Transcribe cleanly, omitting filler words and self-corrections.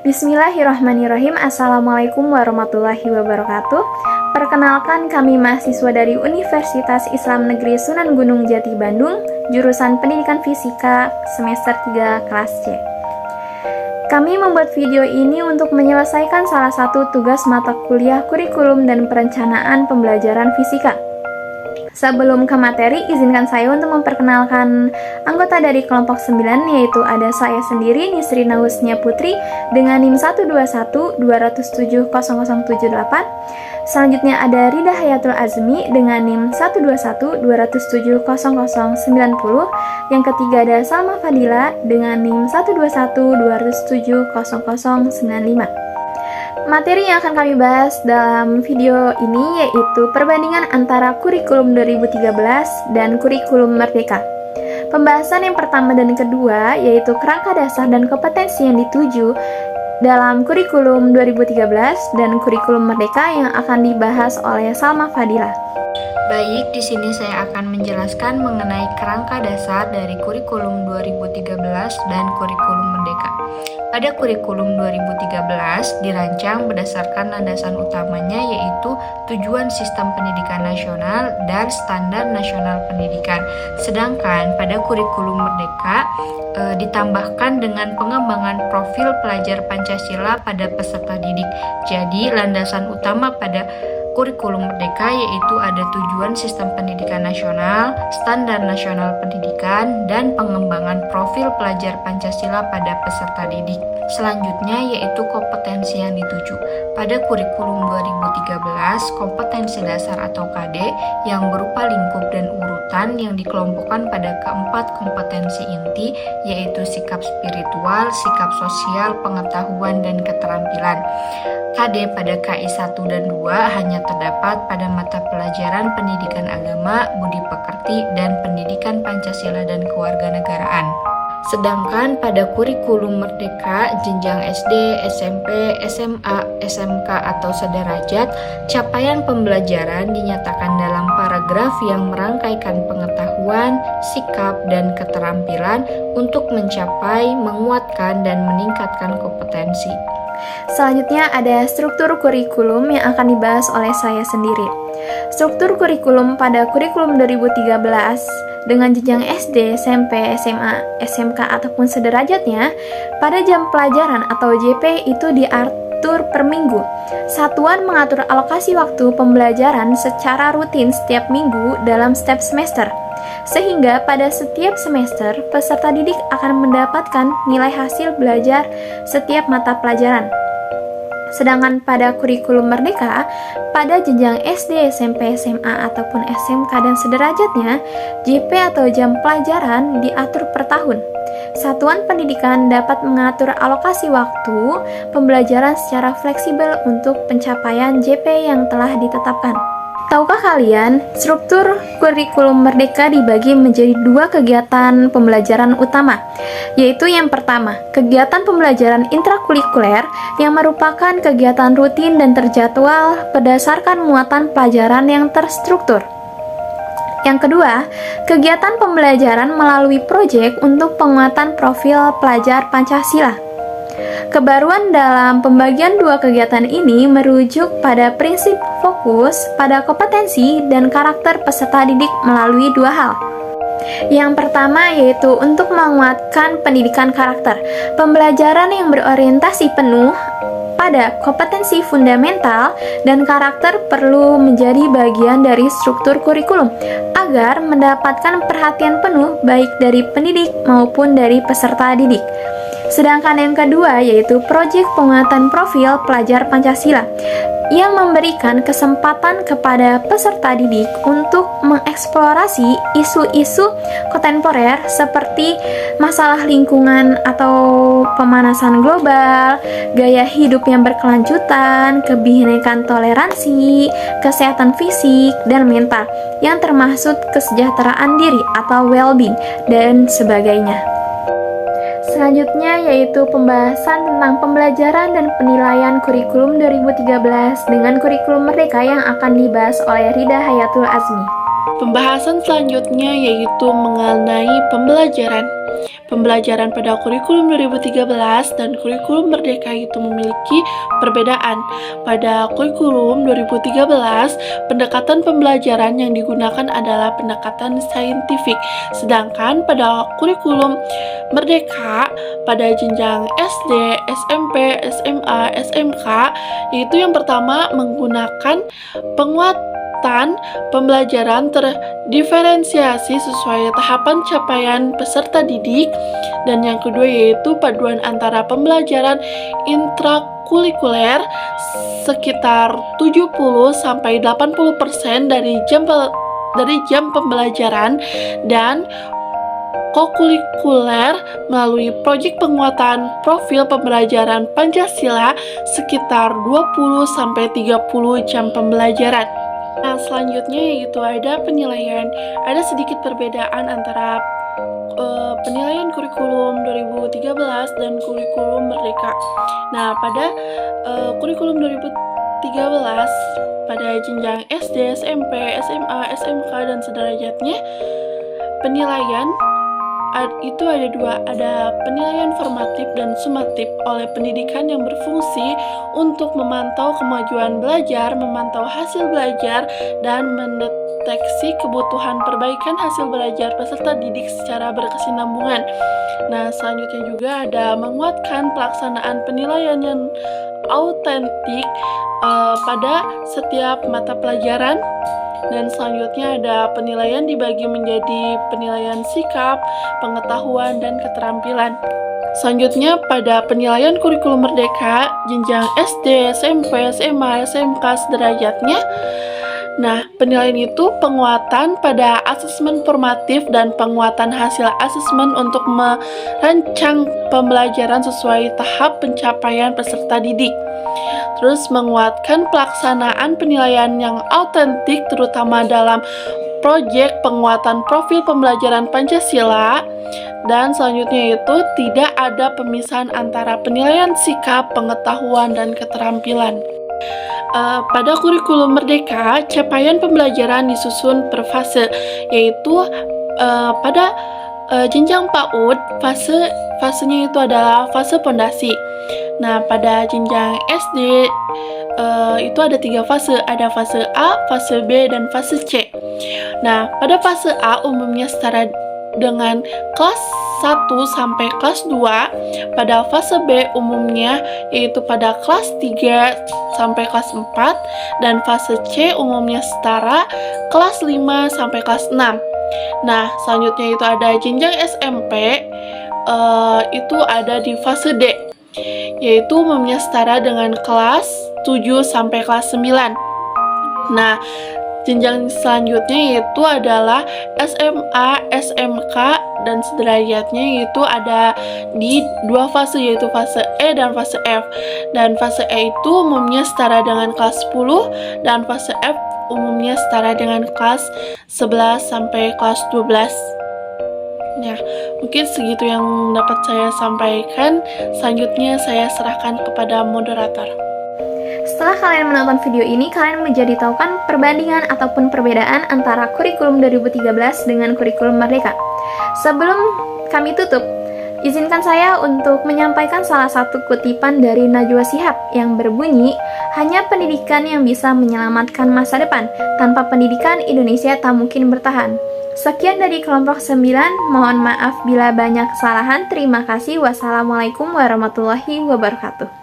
Bismillahirrahmanirrahim. Assalamualaikum warahmatullahi wabarakatuh. Perkenalkan, kami mahasiswa dari Universitas Islam Negeri Sunan Gunung Jati Bandung, jurusan Pendidikan Fisika semester 3 kelas C. Kami membuat video ini untuk menyelesaikan salah satu tugas mata kuliah kurikulum dan perencanaan pembelajaran fisika. Sebelum ke materi, izinkan saya untuk memperkenalkan anggota dari kelompok 9, yaitu ada saya sendiri, Nisrina Husnia Putri, dengan NIM 121-207-0078. Selanjutnya ada Rida Hayatul Azmi dengan NIM 121-207-0090. Yang ketiga ada Salma Fadila dengan NIM 121-207-0095. Materi yang akan kami bahas dalam video ini yaitu perbandingan antara kurikulum 2013 dan kurikulum Merdeka. Pembahasan yang pertama dan kedua yaitu kerangka dasar dan kompetensi yang dituju dalam kurikulum 2013 dan kurikulum Merdeka yang akan dibahas oleh Salma Fadila. Baik, di sini saya akan menjelaskan mengenai kerangka dasar dari kurikulum 2013 dan kurikulum Merdeka. Pada kurikulum 2013 dirancang berdasarkan landasan utamanya yaitu tujuan sistem pendidikan nasional dan standar nasional pendidikan. Sedangkan pada kurikulum Merdeka ditambahkan dengan pengembangan profil pelajar Pancasila pada peserta didik. Jadi landasan utama pada kurikulum Merdeka yaitu ada tujuan sistem pendidikan nasional, standar nasional pendidikan, dan pengembangan profil pelajar Pancasila pada peserta didik. Selanjutnya yaitu kompetensi yang dituju. Pada kurikulum 2013, kompetensi dasar atau KD yang berupa lingkup dan urutan yang dikelompokkan pada keempat kompetensi inti yaitu sikap spiritual, sikap sosial, pengetahuan, dan keterampilan. KD pada KI 1 dan 2 hanya terdapat pada mata pelajaran pendidikan agama, budi pekerti, dan pendidikan Pancasila dan kewarganegaraan. Sedangkan pada kurikulum Merdeka, jenjang SD, SMP, SMA, SMK atau sederajat, capaian pembelajaran dinyatakan dalam paragraf yang merangkaikan pengetahuan, sikap, dan keterampilan untuk mencapai, menguatkan, dan meningkatkan kompetensi. Selanjutnya ada struktur kurikulum yang akan dibahas oleh saya sendiri. Struktur kurikulum pada kurikulum 2013 dengan jenjang SD, SMP, SMA, SMK ataupun sederajatnya, pada jam pelajaran atau JP itu diatur per minggu. Satuan mengatur alokasi waktu pembelajaran secara rutin setiap minggu dalam setiap semester. Sehingga pada setiap semester, peserta didik akan mendapatkan nilai hasil belajar setiap mata pelajaran. Sedangkan pada kurikulum Merdeka, pada jenjang SD, SMP, SMA, ataupun SMK dan sederajatnya, JP atau jam pelajaran diatur per tahun. Satuan pendidikan dapat mengatur alokasi waktu pembelajaran secara fleksibel untuk pencapaian JP yang telah ditetapkan. Tahukah kalian, struktur kurikulum Merdeka dibagi menjadi dua kegiatan pembelajaran utama, yaitu yang pertama, kegiatan pembelajaran intrakurikuler yang merupakan kegiatan rutin dan terjadwal berdasarkan muatan pelajaran yang terstruktur. Yang kedua, kegiatan pembelajaran melalui proyek untuk penguatan profil pelajar Pancasila. Kebaruan dalam pembagian dua kegiatan ini merujuk pada prinsip fokus pada kompetensi dan karakter peserta didik melalui dua hal. Yang pertama yaitu untuk menguatkan pendidikan karakter. Pembelajaran yang berorientasi penuh pada kompetensi fundamental dan karakter perlu menjadi bagian dari struktur kurikulum agar mendapatkan perhatian penuh baik dari pendidik maupun dari peserta didik. Sedangkan yang kedua yaitu proyek penguatan profil pelajar Pancasila yang memberikan kesempatan kepada peserta didik untuk mengeksplorasi isu-isu kontemporer seperti masalah lingkungan atau pemanasan global, gaya hidup yang berkelanjutan, kebinekaan toleransi, kesehatan fisik dan mental yang termasuk kesejahteraan diri atau well-being dan sebagainya. Selanjutnya yaitu pembahasan tentang pembelajaran dan penilaian kurikulum 2013 dengan kurikulum Merdeka yang akan dibahas oleh Rida Hayatul Azmi. Pembahasan selanjutnya yaitu mengenai pembelajaran. Pembelajaran pada kurikulum 2013 dan kurikulum Merdeka itu memiliki perbedaan. Pada kurikulum 2013, pendekatan pembelajaran yang digunakan adalah pendekatan saintifik. Sedangkan pada kurikulum Merdeka pada jenjang SD, SMP, SMA, SMK, yaitu yang pertama menggunakan penguatan pembelajaran terdiferensiasi sesuai tahapan capaian peserta didik, dan yang kedua yaitu paduan antara pembelajaran intrakurikuler sekitar 70-80% dari jam pembelajaran, dan kokurikuler melalui proyek penguatan profil pembelajaran Pancasila sekitar 20-30 jam pembelajaran. Nah, selanjutnya yaitu ada penilaian. Ada sedikit perbedaan antara penilaian kurikulum 2013 dan kurikulum Merdeka. Nah, pada kurikulum 2013 pada jenjang SD, SMP, SMA, SMK dan sederajatnya, penilaian itu ada dua, ada penilaian formatif dan sumatif oleh pendidikan yang berfungsi untuk memantau kemajuan belajar, memantau hasil belajar, dan mendeteksi kebutuhan perbaikan hasil belajar peserta didik secara berkesinambungan. Nah, selanjutnya juga ada menguatkan pelaksanaan penilaian yang autentik pada setiap mata pelajaran. Dan selanjutnya ada penilaian dibagi menjadi penilaian sikap, pengetahuan, dan keterampilan. Selanjutnya pada penilaian kurikulum Merdeka, jenjang SD, SMP, SMA, SMK sederajatnya. Nah, penilaian itu penguatan pada asesmen formatif dan penguatan hasil asesmen untuk merancang pembelajaran sesuai tahap pencapaian peserta didik. Terus menguatkan pelaksanaan penilaian yang autentik terutama dalam proyek penguatan profil pembelajaran Pancasila. Dan selanjutnya itu tidak ada pemisahan antara penilaian sikap, pengetahuan, dan keterampilan. Pada kurikulum Merdeka, capaian pembelajaran disusun per fase, yaitu pada jenjang PAUD, fasenya itu adalah fase pondasi. Nah, pada jenjang SD itu ada 3 fase, ada fase A, fase B, dan fase C. Nah, pada fase A umumnya setara dengan kelas 1 sampai kelas 2. Pada fase B umumnya yaitu pada kelas 3 sampai kelas 4, dan fase C umumnya setara kelas 5 sampai kelas 6. Nah, selanjutnya itu ada jenjang SMP, itu ada di fase D, yaitu umumnya setara dengan kelas 7 sampai kelas 9. Nah, jenjang selanjutnya yaitu adalah SMA, SMK, dan sederajatnya yaitu ada di 2 fase, yaitu fase E dan fase F. Dan fase E itu umumnya setara dengan kelas 10, dan fase F umumnya setara dengan kelas 11 sampai kelas 12. Ya, mungkin segitu yang dapat saya sampaikan. Selanjutnya saya serahkan kepada moderator. Setelah kalian menonton video ini, kalian menjadi tahu kan perbandingan ataupun perbedaan antara kurikulum 2013 dengan kurikulum Merdeka. Sebelum kami tutup, izinkan saya untuk menyampaikan salah satu kutipan dari Najwa Shihab yang berbunyi, "Hanya pendidikan yang bisa menyelamatkan masa depan. Tanpa pendidikan, Indonesia tak mungkin bertahan." Sekian dari kelompok 9, mohon maaf bila banyak kesalahan. Terima kasih. Wassalamualaikum warahmatullahi wabarakatuh.